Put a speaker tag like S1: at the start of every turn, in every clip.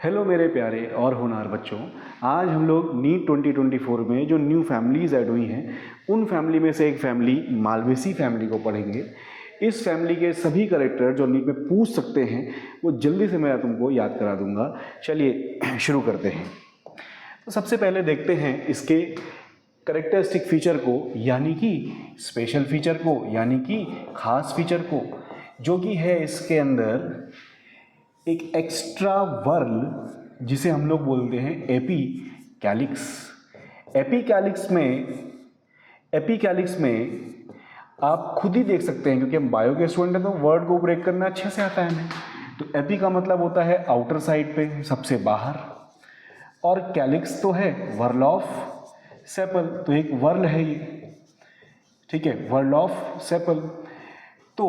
S1: Hello मेरे प्यारे और होनहार बच्चों, आज हम लोग नीट 2024 में जो न्यू फैमिलीज़ ऐड हुई हैं उन फैमिली में से एक फैमिली मालवेसी फैमिली को पढ़ेंगे। इस फैमिली के सभी करेक्टर जो नीट में पूछ सकते हैं वो जल्दी से मैं तुमको याद करा दूंगा। चलिए शुरू करते हैं। तो सबसे पहले देखते हैं इसके करेक्टरिस्टिक फीचर को, यानी कि स्पेशल फीचर को, यानी कि खास फीचर को, जो कि है इसके अंदर एक एक्स्ट्रा वर्ल जिसे हम लोग बोलते हैं एपीकैलिक्स। एपीकैलिक्स में आप खुद ही देख सकते हैं, क्योंकि हम बायो के स्टूडेंट हैं तो वर्ड को ब्रेक करना अच्छे से आता है हमें। तो एपी का मतलब होता है आउटर साइड पे, सबसे बाहर, और कैलिक्स तो है वर्ल ऑफ सेपल, तो एक वर्ल है ये, ठीक है, वर्ल ऑफ सेपल। तो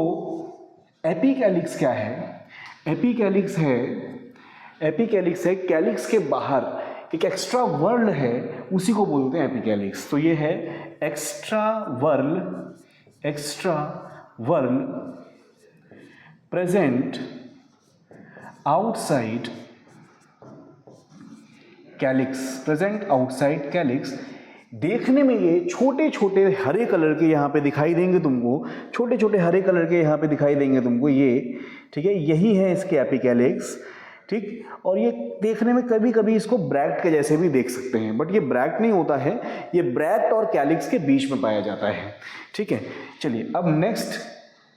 S1: एपीकैलिक्स क्या है? एपीकैलिक्स है कैलिक्स के बाहर एक एक्स्ट्रा वर्ल है, उसी को बोलते हैं एपीकैलिक्स। तो ये है extra whorl present outside calyx. देखने में ये छोटे छोटे हरे कलर के यहाँ पे दिखाई देंगे तुमको, छोटे छोटे हरे कलर के यहाँ पे दिखाई देंगे तुमको ये, ठीक है, यही है इसके एपीकैलिक्स, ठीक। और ये देखने में कभी कभी इसको ब्रैक्ट के जैसे भी देख सकते हैं, बट ये ब्रैक्ट नहीं होता है, ये ब्रैक्ट और कैलिक्स के बीच में पाया जाता है, ठीक है। चलिए अब नेक्स्ट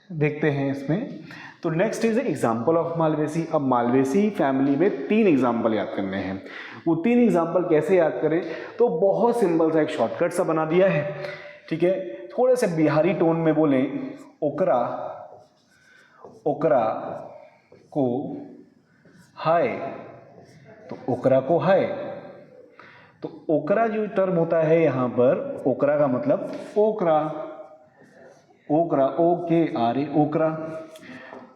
S1: देखते हैं इसमें। तो next is example of Malvaceae. अब मालवेसी फैमिली में 3 एग्जाम्पल याद करने हैं। वो 3 एग्जाम्पल कैसे याद करें? तो बहुत सिंपल सा एक शॉर्टकट सा बना दिया है, ठीक है। थोड़े से बिहारी टोन में बोलें, ओकरा को हाय, तो ओकरा को हाय। तो ओकरा जो टर्म होता है यहाँ पर, ओकरा का मतलब ओकरा, OKRA, ओकरा।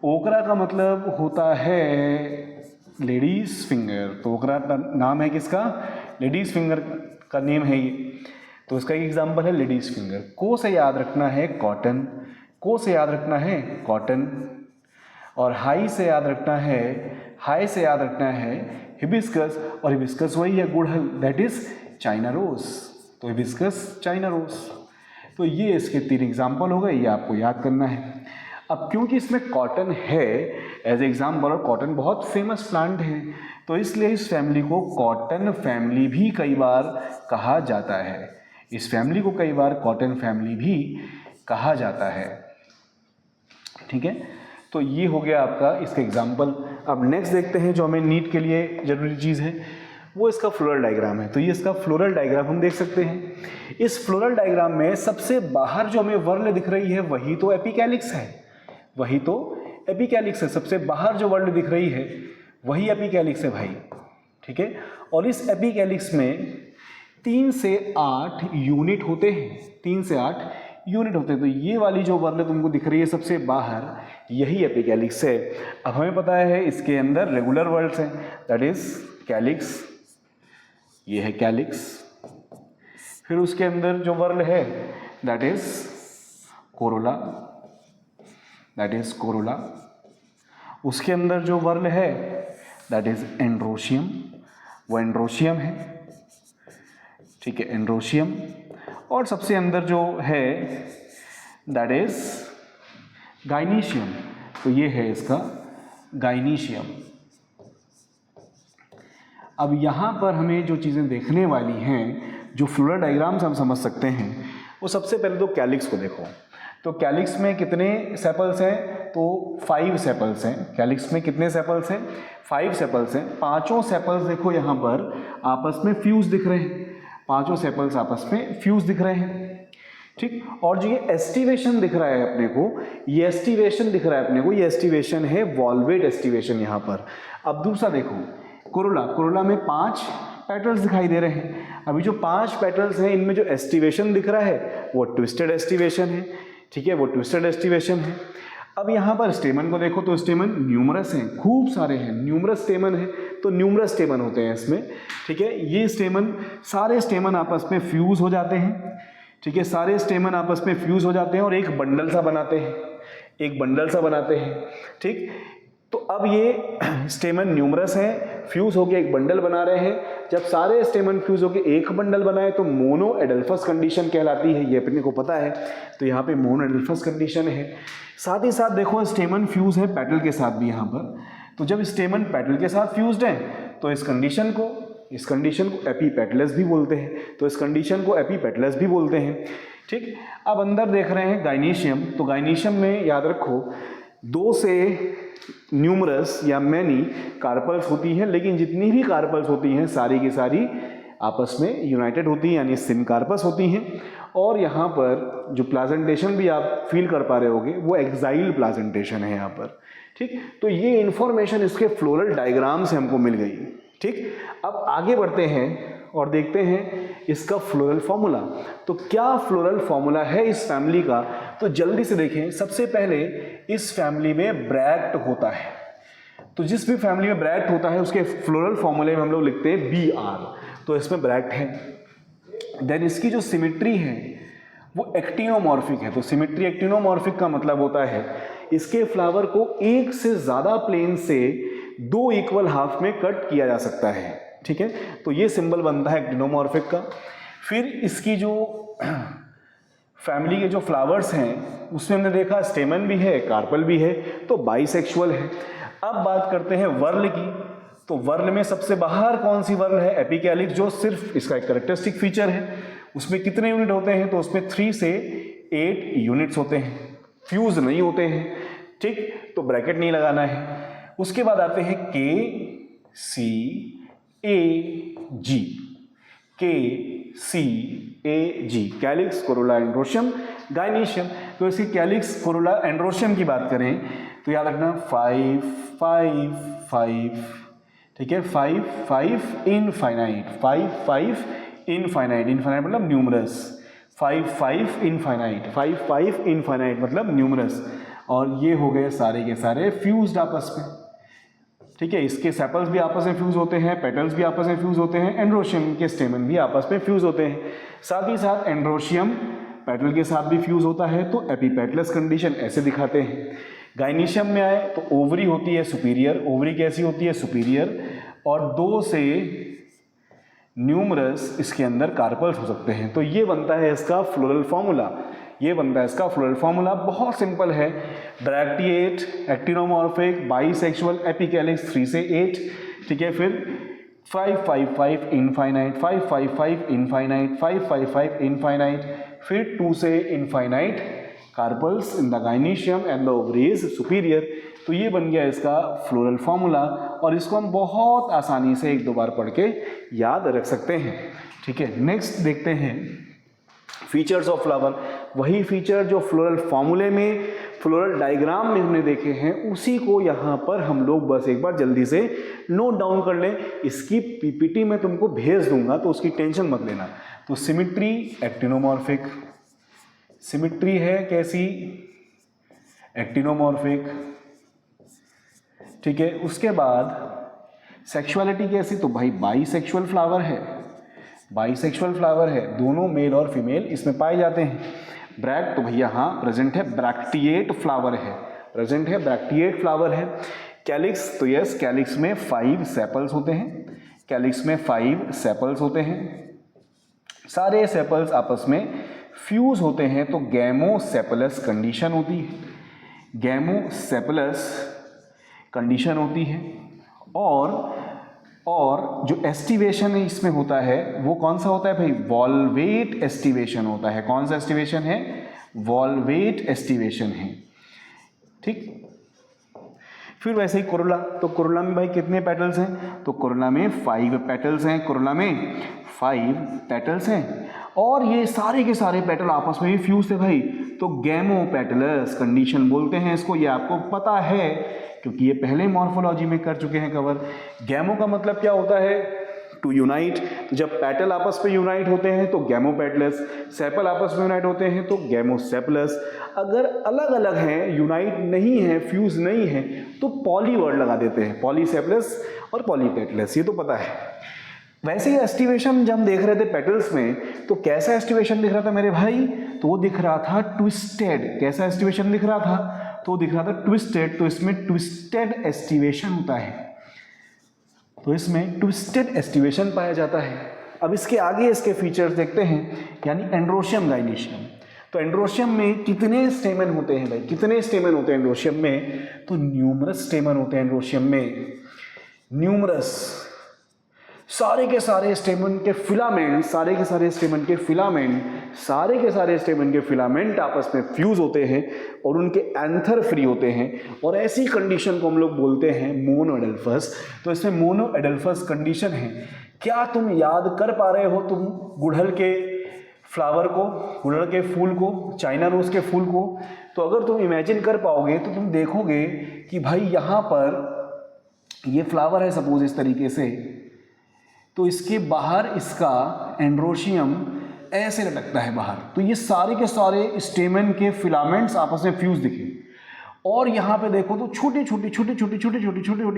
S1: ओकरा का मतलब होता है लेडीज फिंगर। तो ओकरा नाम है किसका? लेडीज फिंगर का नेम है ये, तो इसका एक एग्जाम्पल है लेडीज फिंगर। को से याद रखना है कॉटन, और हाई से याद रखना है हिबिस्कस, और हिबिस्कस वही है गुड़हल, दैट इज चाइना रोज। तो हिबिस्कस, चाइना रोज। तो ये इसके 3 एग्जाम्पल हो गए, ये आपको याद करना है। अब क्योंकि इसमें कॉटन है एज एग्जाम्पल, और कॉटन बहुत फेमस प्लांट है, तो इसलिए इस फैमिली को कॉटन फैमिली भी कई बार कहा जाता है। इस फैमिली को कई बार कॉटन फैमिली भी कहा जाता है, ठीक है। तो ये हो गया आपका इसका एग्जाम्पल। अब नेक्स्ट देखते हैं जो हमें नीट के लिए जरूरी चीज़ है, वो इसका फ्लोरल डायग्राम है। तो ये इसका फ्लोरल डायग्राम हम देख सकते हैं। इस फ्लोरल डायग्राम में सबसे बाहर जो हमें वर्ल दिख रही है वही तो एपीकैलिक्स है, सबसे बाहर जो वर्ल दिख रही है वही एपीकैलिक्स है भाई, ठीक है। और इस एपीकैलिक्स में 3 से 8 यूनिट होते हैं, तो ये वाली जो वर्ल तुमको दिख रही है सबसे बाहर, यही एपीकैलिक्स है। अब हमें पता है इसके अंदर रेगुलर वर्ल्स हैं, दैट इज कैलिक्स, ये है कैलिक्स। फिर उसके अंदर जो वर्ल है दैट इज कोरोला, उसके अंदर जो वर्ल है दैट इज एंड्रोशियम, वो एंड्रोशियम है, ठीक है, एंड्रोशियम। और सबसे अंदर जो है दैट इज गाइनीशियम, तो ये है इसका गाइनीशियम। अब यहाँ पर हमें जो चीज़ें देखने वाली हैं, जो फ्लोरल डायग्राम से हम समझ सकते हैं, वो सबसे पहले तो कैलिक्स को देखो। तो कैलिक्स में कितने सेपल्स हैं? तो 5 सेपल्स हैं। कैलिक्स में कितने सेपल्स हैं? 5 सेपल्स हैं। 5 सेपल्स देखो यहाँ पर आपस में फ्यूज दिख रहे हैं, 5 सेपल्स आपस में फ्यूज दिख रहे हैं, ठीक। और जो ये एस्टिवेशन दिख रहा है अपने को, ये एस्टिवेशन है वॉल्वेट एस्टिवेशन यहाँ पर। अब दूसरा देखो कोरोला में 5 पेटल्स दिखाई दे रहे हैं। अभी जो 5 पेटल्स हैं इनमें जो एस्टिवेशन दिख रहा है वो ट्विस्टेड एस्टिवेशन है, ठीक है, वो ट्विस्टेड एस्टिवेशन है। अब यहाँ पर स्टेमन को देखो, तो स्टेमन न्यूमरस हैं, खूब सारे हैं, न्यूमरस स्टेमन है, तो न्यूमरस स्टेमन होते हैं इसमें, ठीक है। ये स्टेमन, सारे स्टेमन आपस में फ्यूज हो जाते हैं, ठीक है, सारे स्टेमन आपस में फ्यूज हो जाते हैं और एक बंडल सा बनाते हैं, ठीक। तो अब ये स्टेमन न्यूमरस है, फ्यूज होकर एक बंडल बना रहे हैं। जब सारे स्टेमन फ्यूज होकर एक बंडल बनाए तो मोनो एडल्फस कंडीशन कहलाती है, ये अपने को पता है। तो यहाँ पे मोनो एडल्फस कंडीशन है। साथ ही साथ देखो स्टेमन फ्यूज है पेटल के साथ भी यहाँ पर। तो जब स्टेमन पेटल के साथ फ्यूज्ड है तो इस कंडीशन को एपीपेटलस भी बोलते हैं। तो इस कंडीशन को एपीपेटलस भी बोलते हैं। ठीक, अब अंदर देख रहे हैं गाइनीशियम। तो गाइनीशियम में याद रखो 2 से न्यूमरस या मैनी कार्पल्स होती हैं, लेकिन जितनी भी कार्पल्स होती हैं सारी की सारी आपस में यूनाइटेड होती हैं, यानी सिनकार्पस होती हैं। और यहाँ पर जो प्लाजेंटेशन भी आप फील कर पा रहे होगे वो एक्साइल प्लाजेंटेशन है यहाँ पर। ठीक, तो ये इंफॉर्मेशन इसके फ्लोरल डायग्राम से हमको मिल गई। ठीक, अब आगे बढ़ते हैं और देखते हैं इसका फ्लोरल फॉर्मूला। तो क्या फ्लोरल फॉर्मूला है इस फैमिली का, तो जल्दी से देखें। सबसे पहले इस फैमिली में ब्रैक्ट होता है। तो जिस भी फैमिली में ब्रैक्ट होता है उसके फ्लोरल फॉर्मूले में हम लोग लिखते हैं BR। तो इसमें ब्रैक्ट है। देन इसकी जो सिमेट्री है वो एक्टिनोमॉर्फिक है। तो सिमेट्री एक्टिनोमॉर्फिक का मतलब होता है इसके फ्लावर को एक से ज़्यादा प्लेन से 2 इक्वल हाफ में कट किया जा सकता है। ठीक है, तो ये सिंबल बनता है एक्टिनोमॉर्फिक का। फिर इसकी जो फैमिली के जो फ्लावर्स हैं उसमें हमने देखा स्टेमन भी है, कार्पल भी है, तो बाइसेक्सुअल है। अब बात करते हैं वर्ल की। तो वर्ल में सबसे बाहर कौन सी वर्ल है, एपिकैलिक्स, जो सिर्फ इसका एक कैरेक्टरिस्टिक फीचर है। उसमें कितने यूनिट होते हैं, तो उसमें 3 से 8 यूनिट्स होते हैं, फ्यूज नहीं होते हैं। ठीक, तो ब्रैकेट नहीं लगाना है। उसके बाद आते हैं KCAG, KCAG, calyx, Corolla, androecium, gynoecium. तो इसकी कैलिक्स, कोरोला, एंड्रोशियम की बात करें तो याद रखना 5 5 5। ठीक है, 5 5 इनफाइनाइट, 5 5 इनफाइनाइट, इनफाइनाइट मतलब न्यूमरस, 5 5 इनफाइनाइट, 5 5 इनफाइनाइट मतलब न्यूमरस। और ये हो गए सारे के सारे फ्यूज्ड आपस में। ठीक है, इसके सेपल्स भी आपस में फ्यूज होते हैं, पेटल्स भी आपस में फ्यूज होते हैं, एंड्रोशियम के स्टेमन भी आपस में फ्यूज होते हैं। साथ ही साथ एंड्रोशियम पेटल के साथ भी फ्यूज होता है, तो एपीपेटलस कंडीशन ऐसे दिखाते हैं। गाइनीशियम में आए तो ओवरी होती है सुपीरियर, ओवरी कैसी होती है सुपीरियर, और 2 से न्यूमरस इसके अंदर कार्पल्स हो सकते हैं। तो ये बनता है इसका फ्लोरल फॉर्मूला। ये बनता है इसका फ्लोरल फॉर्मूला, बहुत सिंपल है। ब्रैक्टिएट, एक्टिनोमॉर्फिक, बाइसेक्सुअल, एपिकैलिक्स 3 से 8। ठीक है, फिर 5 5 5 इनफाइनाइट, 5 5 5 इनफाइनाइट, 5 5 5 इनफाइनाइट, फिर 2 से infinite carpels in the gynoecium and the ovaries superior. तो ये बन गया इसका फ्लोरल फॉर्मूला, और इसको हम बहुत आसानी से 1-2 बार पढ़ के याद रख सकते हैं। ठीक है, नेक्स्ट देखते हैं फीचर्स ऑफ फ्लावर। वही फीचर जो फ्लोरल फॉर्मूले में, फ्लोरल डायग्राम में हमने देखे हैं, उसी को यहाँ पर हम लोग बस एक बार जल्दी से नोट डाउन कर लें। इसकी पीपीटी में तुमको भेज दूंगा तो उसकी टेंशन मत लेना। तो सिमेट्री एक्टिनोमॉर्फिक, सिमेट्री है कैसी, एक्टिनोमॉर्फिक। ठीक है, उसके बाद सेक्सुअलिटी कैसी, तो भाई बाइसेक्सुअल फ्लावर है, बाइसेक्सुअल फ्लावर है, दोनों मेल और फीमेल इसमें पाए जाते हैं। ब्रैक्ट तो भैया हाँ प्रेजेंट है, ब्रैक्टिएट फ्लावर है, प्रेजेंट है, ब्रैक्टिएट फ्लावर है। कैलिक्स तो यस, कैलिक्स में 5 सेपल्स होते हैं, कैलिक्स में 5 सेपल्स होते हैं। सारे सेपल्स आपस में फ्यूज होते हैं तो गैमोसेपलस कंडीशन होती है, गैमोसेपलस कंडीशन होती है। और जो एस्टिवेशन है इसमें होता है वो कौन सा होता है भाई, वॉल्वेट एस्टिवेशन होता है। कौन सा एस्टिवेशन है, वॉल्वेट एस्टिवेशन है। ठीक, फिर वैसे ही कोरोला, तो कोरोला में भाई कितने पेटल्स हैं, तो कोरोला में 5 पेटल्स हैं, कोरोला में 5 पेटल्स हैं। और ये सारे के सारे पेटल आपस में भी फ्यूज थे भाई, तो गैमोपेटलस कंडीशन बोलते हैं इसको। ये आपको पता है क्योंकि ये पहले मॉर्फोलॉजी में कर चुके हैं कवर। गैमो का मतलब क्या होता है, टू यूनाइट। तो जब पेटल आपस में यूनाइट होते हैं तो गैमोपेटलस, सेपल आपस में यूनाइट होते हैं तो गैमोसेपलस। अगर अलग अलग हैं, यूनाइट नहीं है, फ्यूज नहीं है, तो पॉली वर्ड लगा देते हैं, पॉलीसेपलस और पॉलीपेटलस, ये तो पता है। वैसे ही एस्टिवेशन जब हम देख रहे थे पेटल्स में, तो कैसा एस्टिवेशन दिख रहा था मेरे भाई, तो वो दिख रहा था ट्विस्टेड। कैसा एस्टिवेशन दिख रहा था, तो दिख रहा था ट्विस्टेड। तो इसमें ट्विस्टेड एस्टिवेशन होता है। तो इसमें ट्विस्टेड एस्टिवेशन पाया जाता है। अब इसके आगे इसके फीचर्स देखते हैं, यानी एंड्रोशियम गाइनीशियम। तो एंड्रोशियम में कितने स्टेमन होते हैं भाई, कितने स्टेमन होते हैं एंड्रोशियम में? तो न्यूमरस स्टेमन होते हैं एंड्रोशियम में, न्यूमरस। सारे के सारे स्टेमन के फिलामेंट, सारे के सारे स्टेमन के फिलामेंट, सारे के सारे स्टेमन के फिलामेंट आपस में फ्यूज होते हैं और उनके एंथर फ्री होते हैं, और ऐसी कंडीशन को हम लोग बोलते हैं मोनोएडल्फस। तो इसमें मोनोएडल्फस कंडीशन है। क्या तुम याद कर पा रहे हो तुम गुड़हल के फ्लावर को, गुड़हल के फूल को, चाइना रोज के फूल को? तो अगर तुम इमेजिन कर पाओगे तो तुम देखोगे कि भाई यहाँ पर ये फ्लावर है सपोज इस तरीके से, तो इसके बाहर इसका एंड्रोशियम ऐसे लटकता है बाहर। तो ये सारे के सारे स्टेमन के फिलामेंट्स आपस में फ्यूज दिखे, और यहाँ पे देखो तो छोटे छोटे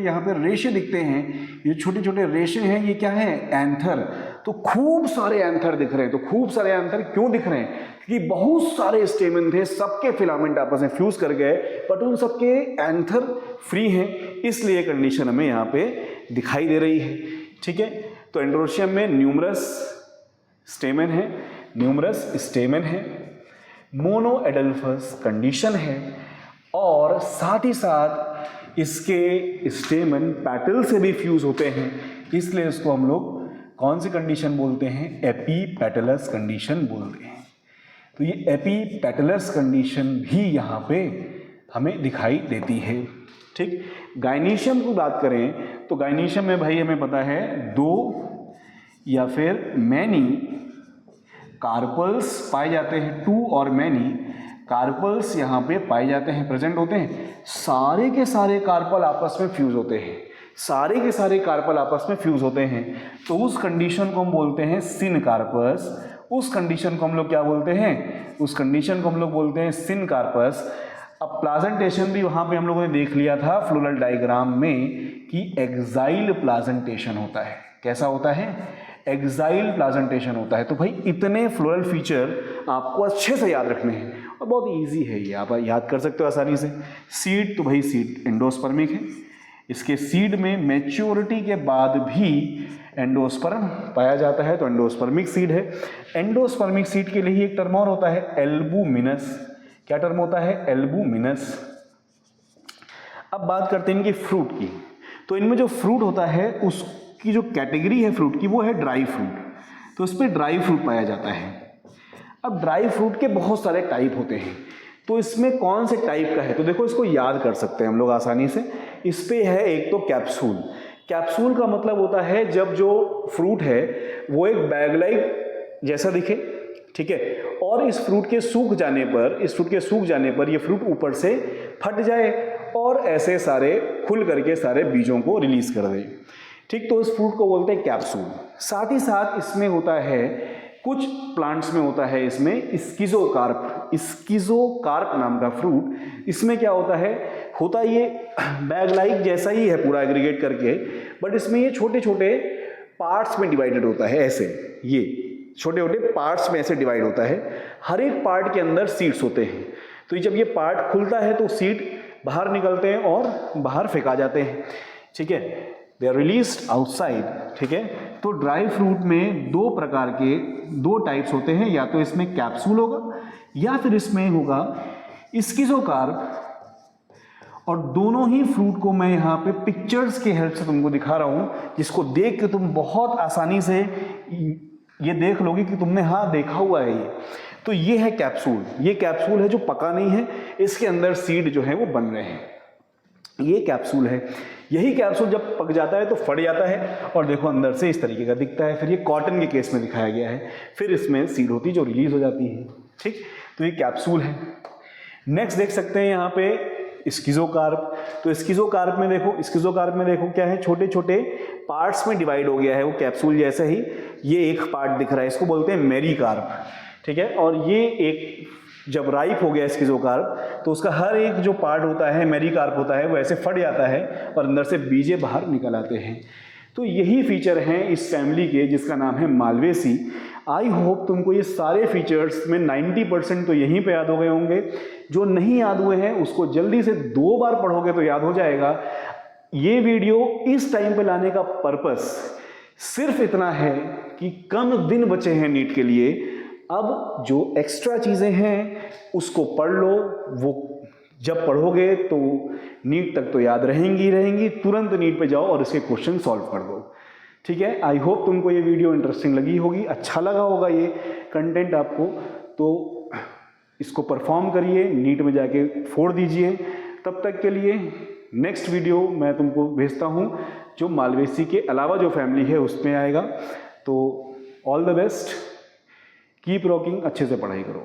S1: यहाँ पे रेशे दिखते हैं। ये छोटे छोटे रेशे हैं, ये क्या है? एंथर। तो खूब सारे एंथर दिख रहे हैं। तो खूब सारे एंथर क्यों दिख रहे हैं? क्योंकि बहुत सारे स्टेमन थे, सबके फिलामेंट आपस में फ्यूज कर गए, बट उन सबके एंथर फ्री हैं, इसलिए कंडीशन हमें यहाँ पे दिखाई दे रही है। ठीक है, तो एंड्रोशियम में न्यूमरस स्टेमन है, न्यूमरस स्टेमन है, मोनोएडल्फस कंडीशन है, और साथ ही साथ इसके स्टेमन पैटल से भी फ्यूज होते हैं, इसलिए इसको हम लोग कौन सी कंडीशन बोलते हैं? एपीपेटलस कंडीशन बोलते हैं। तो ये एपीपेटलस कंडीशन भी यहाँ पे हमें दिखाई देती है। ठीक, गाइनीशियम की बात करें तो गाइनीशियम में भाई हमें पता है 2 या फिर मैनी कार्पल्स पाए जाते हैं, 2 और मैनी कार्पल्स यहाँ पे पाए जाते हैं, प्रेजेंट होते हैं। सारे के सारे कार्पल आपस में फ्यूज होते हैं, सारे के सारे कार्पल आपस में फ्यूज होते हैं, तो उस कंडीशन को हम बोलते हैं सिन कार्पस। उस कंडीशन को हम लोग क्या बोलते हैं? उस कंडीशन को हम लोग बोलते हैं सिन कार्पस। अब प्लाजेंटेशन भी वहाँ पे हम लोगों ने देख लिया था फ्लोरल डायग्राम में कि एक्साइल प्लाजेंटेशन होता है। कैसा होता है? एक्साइल प्लाजेंटेशन होता है। तो भाई इतने फ्लोरल फीचर आपको अच्छे से याद रखने हैं, और बहुत इजी है ये, आप याद कर सकते हो आसानी से। सीड, तो भाई सीड एंडोस्पर्मिक है, इसके सीड में मैच्योरिटी के बाद भी एंडोस्पर्म पाया जाता है, तो एंडोस्पर्मिक सीड है। एंडोस्पर्मिक सीड के लिए एक टर्म और होता है एल्बुमिनस। क्या टर्म होता है? एल्बुमिनस। अब बात करते हैं इनकी फ्रूट की। तो इनमें जो फ्रूट होता है उसकी जो कैटेगरी है फ्रूट की वो है ड्राई फ्रूट, तो इस पर ड्राई फ्रूट पाया जाता है। अब ड्राई फ्रूट के बहुत सारे टाइप होते हैं, तो इसमें कौन से टाइप का है? तो देखो इसको याद कर सकते हैं हम लोग आसानी से। इस पे है एक तो कैप्सूल। कैप्सूल का मतलब होता है जब जो फ्रूट है वो एक बैग लाइक जैसा दिखे, ठीक है, और इस फ्रूट के सूख जाने पर ये फ्रूट ऊपर से फट जाए और ऐसे सारे खुल करके सारे बीजों को रिलीज कर दे। ठीक, तो इस फ्रूट को बोलते हैं कैप्सूल। साथ ही साथ इसमें होता है, कुछ प्लांट्स में होता है इसमें स्किज़ोकार्प नाम का फ्रूट। इसमें क्या होता है ये बैग लाइक जैसा ही है पूरा एग्रीगेट करके, बट इसमें ये छोटे छोटे पार्ट्स में डिवाइडेड होता है। ऐसे ये छोटे छोटे पार्ट्स में ऐसे डिवाइड होता है, हर एक पार्ट के अंदर सीड्स होते हैं। तो जब ये पार्ट खुलता है तो सीड बाहर निकलते हैं और बाहर फेंका जाते हैं। ठीक है, दे आर रिलीज्ड आउटसाइड। ठीक है, तो ड्राई फ्रूट में 2 प्रकार के 2 टाइप्स होते हैं, या तो इसमें कैप्सूल होगा या फिर इसमें होगा स्किज़ोकार्प। और दोनों ही फ्रूट को मैं यहाँ पे पिक्चर्स के हेल्प से तुमको दिखा रहा हूँ, जिसको देख के तुम बहुत आसानी से ये देख लोगे कि तुमने हाँ देखा हुआ है ये। तो ये है कैप्सूल, ये कैप्सूल है जो पका नहीं है, इसके अंदर सीड जो है वो बन रहे हैं, ये कैप्सूल है। यही कैप्सूल जब पक जाता है तो फट जाता है और देखो अंदर से इस तरीके का दिखता है। फिर ये कॉटन के केस में दिखाया गया है, फिर इसमें सीड होती है जो रिलीज हो जाती है। ठीक, तो ये कैप्सूल है। नेक्स्ट देख सकते हैं यहाँ पे स्किज़ोकार्प। तो स्किज़ोकार्प में देखो क्या है, छोटे छोटे पार्ट्स में डिवाइड हो गया है वो कैप्सूल जैसा ही। ये एक पार्ट दिख रहा है, इसको बोलते हैं मेरीकार्प। ठीक है, और ये एक जब राइप हो गया स्किज़ोकार्प तो उसका हर एक जो पार्ट होता है मेरीकार्प होता है वो ऐसे फट जाता है और अंदर से बीजे बाहर निकल आते हैं। तो यही फीचर हैं इस फैमिली के, जिसका नाम है मालवेसी। आई होप तुमको ये सारे फीचर्स में 90% तो यहीं पे याद हो गए होंगे। जो नहीं याद हुए हैं उसको जल्दी से 2 बार पढ़ोगे तो याद हो जाएगा। ये वीडियो इस टाइम पे लाने का पर्पस सिर्फ इतना है कि कम दिन बचे हैं नीट के लिए, अब जो एक्स्ट्रा चीज़ें हैं उसको पढ़ लो। वो जब पढ़ोगे तो नीट तक तो याद रहेंगी, तुरंत नीट पे जाओ और इसके क्वेश्चन सॉल्व कर दो। ठीक है, आई होप तुमको ये वीडियो इंटरेस्टिंग लगी होगी, अच्छा लगा होगा ये कंटेंट आपको, तो इसको परफॉर्म करिए, नीट में जाके फोड़ दीजिए। तब तक के लिए नेक्स्ट वीडियो मैं तुमको भेजता हूँ जो मालवेसी के अलावा जो फैमिली है उसमें आएगा। तो all the best, keep rocking, अच्छे से पढ़ाई करो।